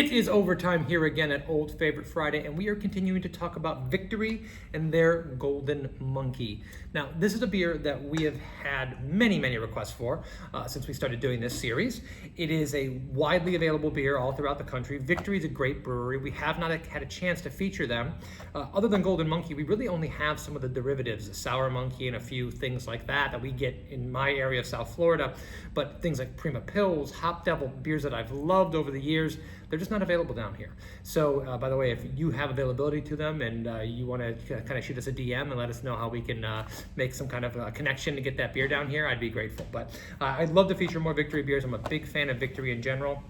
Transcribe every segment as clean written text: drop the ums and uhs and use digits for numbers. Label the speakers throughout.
Speaker 1: It is overtime here again at Old Favorite Friday, and we are continuing to talk about Victory and their Golden Monkey. Now, this is a beer that we have had many requests for since we started doing this series. It is a widely available beer all throughout the country. Victory is a great brewery. We have not had a chance to feature them. Other than Golden Monkey, we really only have some of the derivatives, the Sour Monkey and a few things like that we get in my area of South Florida. But things like Prima Pils, Hop Devil, beers that I've loved over the years, they're just not available down here. So, by the way, if you have availability to them and you want to kind of shoot us a DM and let us know how we can make some kind of connection to get that beer down here, I'd be grateful. But I'd love to feature more Victory beers. I'm a big fan of Victory in general.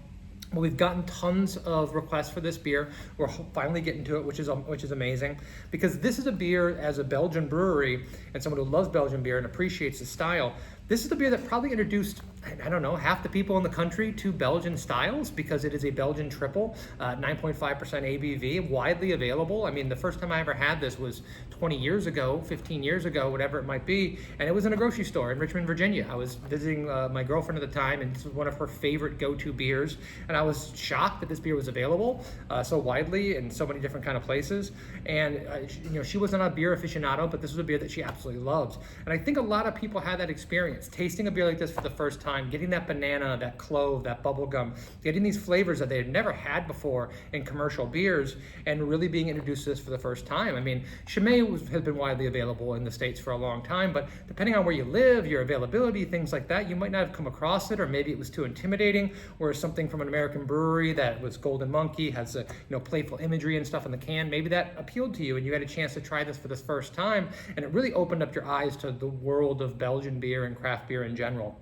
Speaker 1: Well, we've gotten tons of requests for this beer. We're finally getting to it, which is amazing, because this is a beer as a Belgian brewery and someone who loves Belgian beer and appreciates the style. This is the beer that probably introduced, I don't know, half the people in the country to Belgian styles, because it is a Belgian triple, 9.5% ABV, widely available. I mean, the first time I ever had this was 20 years ago, 15 years ago, whatever it might be, and it was in a grocery store in Richmond, Virginia. I was visiting my girlfriend at the time, and this was one of her favorite go-to beers, and I was shocked that this beer was available so widely in so many different kind of places. And she wasn't a beer aficionado, but this was a beer that she absolutely loves. And I think a lot of people had that experience, tasting a beer like this for the first time, getting that banana, that clove, that bubble gum, getting these flavors that they had never had before in commercial beers, and really being introduced to this for the first time. I mean, Chimay has been widely available in the States for a long time, but depending on where you live, your availability, things like that, you might not have come across it, or maybe it was too intimidating, whereas something from an American brewery that was Golden Monkey, has playful imagery and stuff in the can, maybe that appealed to you and you had a chance to try this for the first time, and it really opened up your eyes to the world of Belgian beer and craft beer in general.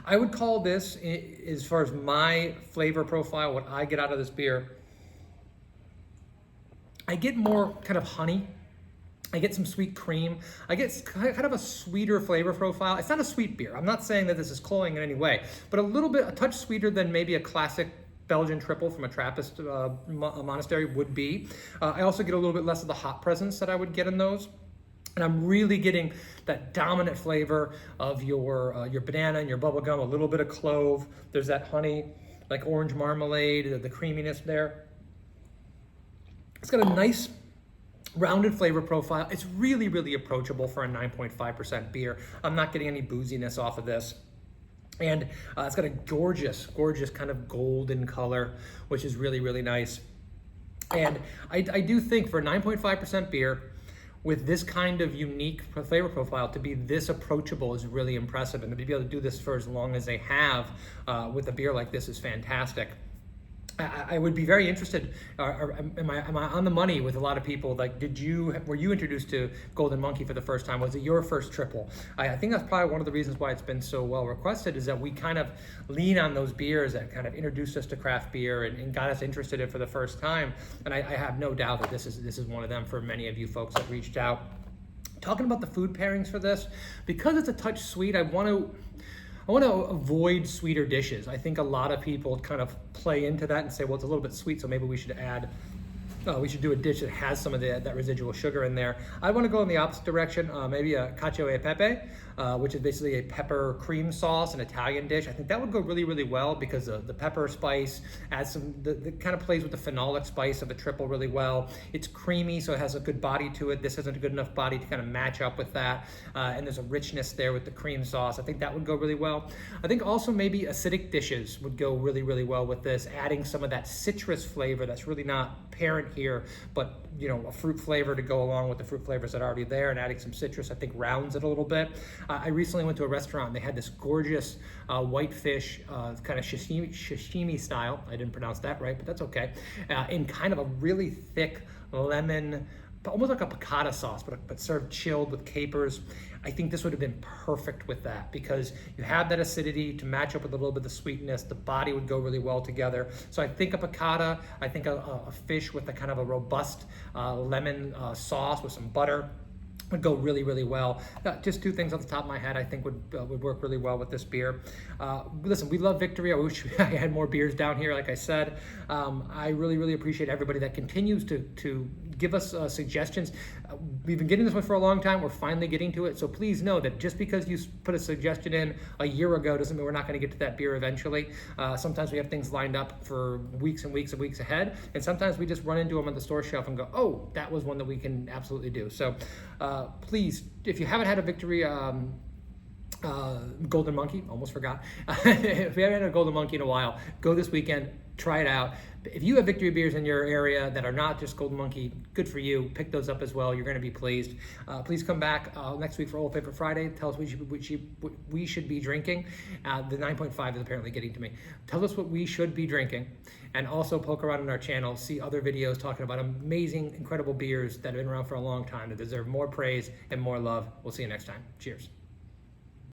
Speaker 1: I would call this, as far as my flavor profile, what I get out of this beer, I get more kind of honey. I get some sweet cream. I get kind of a sweeter flavor profile. It's not a sweet beer. I'm not saying that this is cloying in any way, but a touch sweeter than maybe a classic Belgian triple from a Trappist monastery would be. I also get a little bit less of the hop presence that I would get in those. And I'm really getting that dominant flavor of your banana and your bubble gum, a little bit of clove. There's that honey, like orange marmalade, the creaminess there. It's got a nice rounded flavor profile. It's really approachable for a 9.5% beer. I'm not getting any booziness off of this. And it's got a gorgeous kind of golden color, which is really nice. And I do think for a 9.5% beer, with this kind of unique flavor profile, to be this approachable is really impressive. And to be able to do this for as long as they have with a beer like this is fantastic. I would be very interested, am I on the money with a lot of people? Like, were you introduced to Golden Monkey for the first time? Was it your first triple? I think that's probably one of the reasons why it's been so well requested, is that we kind of lean on those beers that kind of introduced us to craft beer and got us interested in it for the first time. And I have no doubt that this is one of them for many of you folks that reached out. Talking about the food pairings for this, because it's a touch sweet, I want to avoid sweeter dishes. I think a lot of people kind of play into that and say, well, it's a little bit sweet, so maybe we should do a dish that has some of that residual sugar in there. I want to go in the opposite direction, maybe a cacio e pepe, which is basically a pepper cream sauce, an Italian dish. I think that would go really well, because the pepper spice adds the kind of plays with the phenolic spice of a triple really well. It's creamy, so it has a good body to it. This hasn't a good enough body to kind of match up with that. And there's a richness there with the cream sauce. I think that would go really well. I think also maybe acidic dishes would go really well with this, adding some of that citrus flavor that's really not apparent here, but a fruit flavor to go along with the fruit flavors that are already there, and adding some citrus, I think, rounds it a little bit. I recently went to a restaurant and they had this gorgeous white fish, kind of sashimi style. I didn't pronounce that right, but that's okay. In kind of a really thick lemon, almost like a piccata sauce, but served chilled with capers. I think this would have been perfect with that, because you have that acidity to match up with a little bit of the sweetness. The body would go really well together. So I think a piccata, I think a fish with a kind of a robust lemon sauce with some butter. would go really, really well. Just two things off the top of my head I think would work really well with this beer. Listen, we love Victory. I wish I had more beers down here, like I said. I really, really appreciate everybody that continues to give us suggestions. We've been getting this one for a long time. We're finally getting to it. So please know that just because you put a suggestion in a year ago doesn't mean we're not going to get to that beer eventually. Sometimes we have things lined up for weeks and weeks and weeks ahead. And sometimes we just run into them on the store shelf and go, oh, that was one that we can absolutely do. So please, if you haven't had a Victory Golden Monkey, almost forgot. If you haven't had a Golden Monkey in a while, go this weekend, try it out. If you have Victory beers in your area that are not just Golden Monkey, good for you. Pick those up as well. You're going to be pleased. Please come back next week for Old Favorite Friday. Tell us what we should be drinking. The 9.5 is apparently getting to me. Tell us what we should be drinking. And also poke around on our channel, see other videos talking about amazing, incredible beers that have been around for a long time that deserve more praise and more love. We'll see you next time. Cheers.